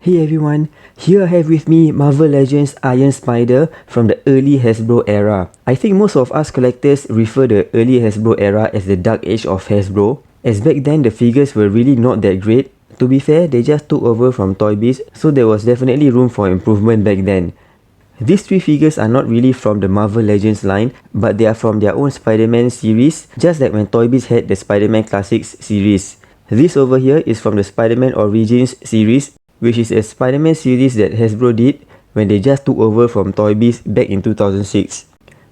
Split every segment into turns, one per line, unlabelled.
Hey everyone, here I have with me Marvel Legends Iron Spider from the early Hasbro era. I think most of us collectors refer the early Hasbro era as the dark age of Hasbro, as back then the figures were really not that great. To be fair, they just took over from Toy Biz, so there was definitely room for improvement back then. These three figures are not really from the Marvel Legends line, but they are from their own Spider-Man series, just like when Toy Biz had the Spider-Man Classics series. This over here is from the Spider-Man Origins series, which is a Spider-Man series that Hasbro did when they just took over from Toy Biz back in 2006.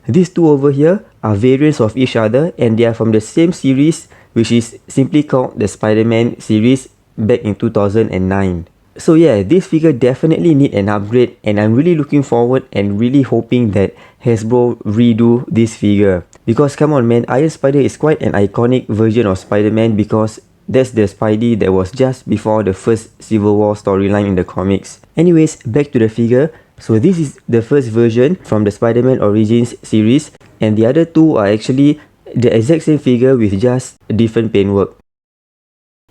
These two over here are variants of each other and they are from the same series, which is simply called the Spider-Man series back in 2009. So yeah, this figure definitely need an upgrade and I'm really looking forward and really hoping that Hasbro redo this figure. Because come on man, Iron Spider is quite an iconic version of Spider-Man because that's the Spidey that was just before the first Civil War storyline in the comics. Anyways, back to the figure. So this is the first version from the Spider-Man Origins series and the other two are actually the exact same figure with just different paintwork.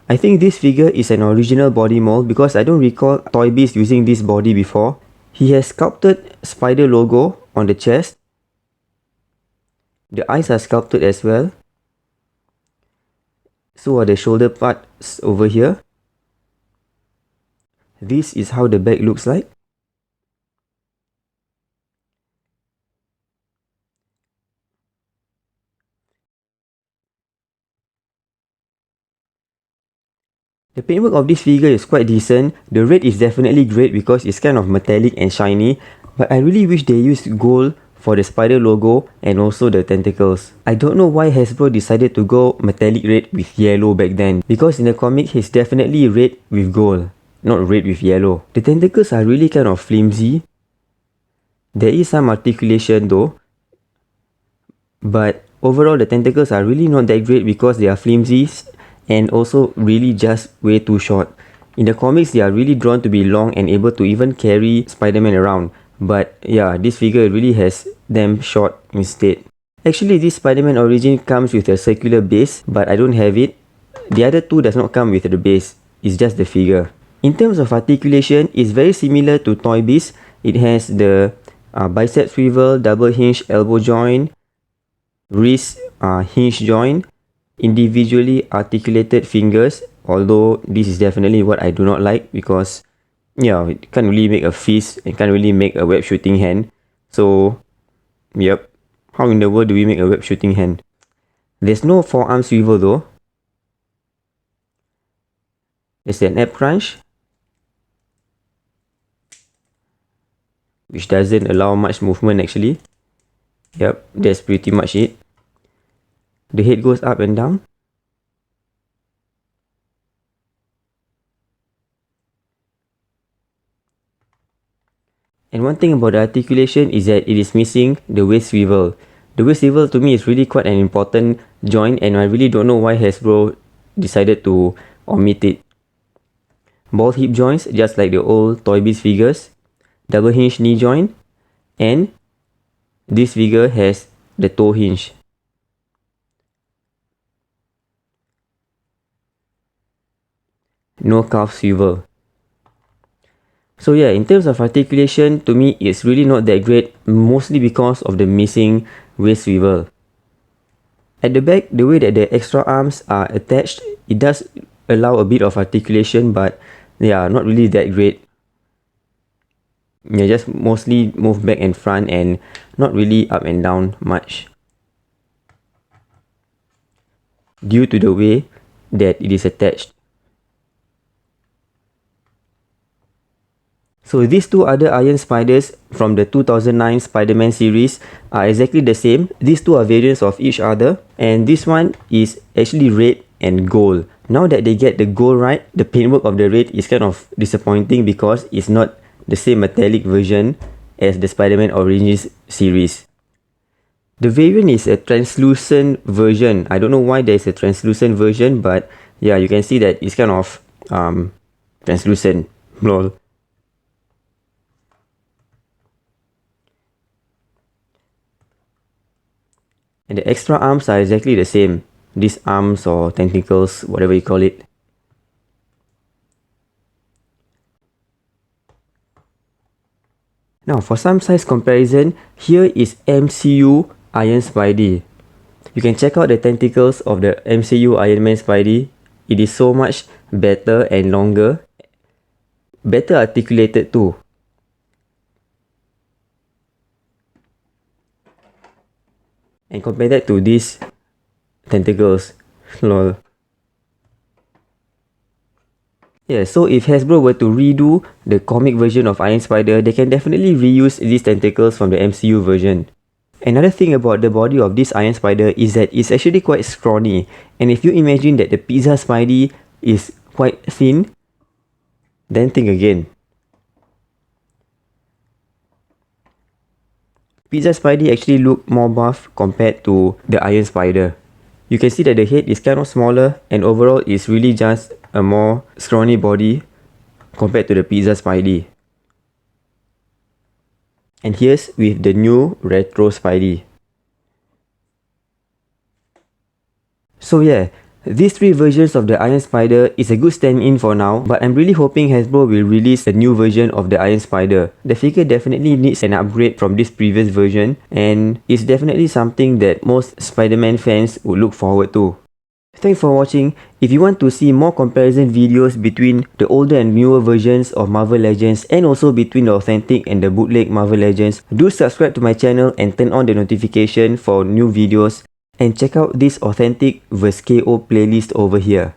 I think this figure is an original body mold because I don't recall Toy Biz using this body before. He has sculpted spider logo on the chest. The eyes are sculpted as well. So are the shoulder parts over here. This is how the back looks like. The paintwork of this figure is quite decent. The red is definitely great because it's kind of metallic and shiny. But I really wish they used gold for the spider logo and also the tentacles. I don't know why Hasbro decided to go metallic red with yellow back then. Because in the comic, he's definitely red with gold, not red with yellow. The tentacles are really kind of flimsy. There is some articulation though. But overall, the tentacles are really not that great because they are flimsy and also really just way too short. In the comics, they are really drawn to be long and able to even carry Spider-Man around. But yeah, this figure really has them short instead. Actually, this Spider-Man Origin comes with a circular base, but I don't have it. The other two does not come with the base, it's just the figure. In terms of articulation, it's very similar to Toy Biz. It has the bicep swivel, double hinge elbow joint, wrist hinge joint, individually articulated fingers, although this is definitely what I do not like because yeah, it can't really make a fist and can't really make a web shooting hand. So yep, how in the world do we make a web shooting hand? There's no forearm swivel though. There's an ab crunch, which doesn't allow much movement actually. Yep, that's pretty much it. The head goes up and down. And one thing about the articulation is that it is missing the waist swivel. The waist swivel to me is really quite an important joint and I really don't know why Hasbro decided to omit it. Ball hip joints just like the old Toy Biz figures. Double hinge knee joint. And this figure has the toe hinge. No calf swivel. So yeah, in terms of articulation, to me it's really not that great, mostly because of the missing waist swivel. At the back, the way that the extra arms are attached, it does allow a bit of articulation, but yeah, not really that great. Yeah, just mostly move back and front and not really up and down much, due to the way that it is attached. So these two other Iron Spiders from the 2009 Spider-Man series are exactly the same. These two are variants of each other and this one is actually red and gold. Now that they get the gold right, the paintwork of the red is kind of disappointing because it's not the same metallic version as the Spider-Man Origins series. The variant is a translucent version. I don't know why there is a translucent version, but yeah, you can see that it's kind of translucent. Lol. And the extra arms are exactly the same. These arms or tentacles, whatever you call it. Now for some size comparison, here is MCU Iron Spidey. You can check out the tentacles of the MCU Iron Man Spidey. It is so much better and longer, better articulated too. And compare that to these tentacles. Lol. Yeah, so if Hasbro were to redo the comic version of Iron Spider, they can definitely reuse these tentacles from the MCU version. Another thing about the body of this Iron Spider is that it's actually quite scrawny. And if you imagine that the Pizza Spidey is quite thin, then think again. Pizza Spidey actually look more buff compared to the Iron Spider. You can see that the head is kind of smaller and overall it's really just a more scrawny body compared to the Pizza Spidey. And here's with the new Retro Spidey. So yeah, these three versions of the Iron Spider is a good stand-in for now, but I'm really hoping Hasbro will release a new version of the Iron Spider. The figure definitely needs an upgrade from this previous version, and it's definitely something that most Spider-Man fans would look forward to. Thanks for watching. If you want to see more comparison videos between the older and newer versions of Marvel Legends and also between the authentic and the bootleg Marvel Legends, do subscribe to my channel and turn on the notification for new videos. And check out this authentic vs KO playlist over here.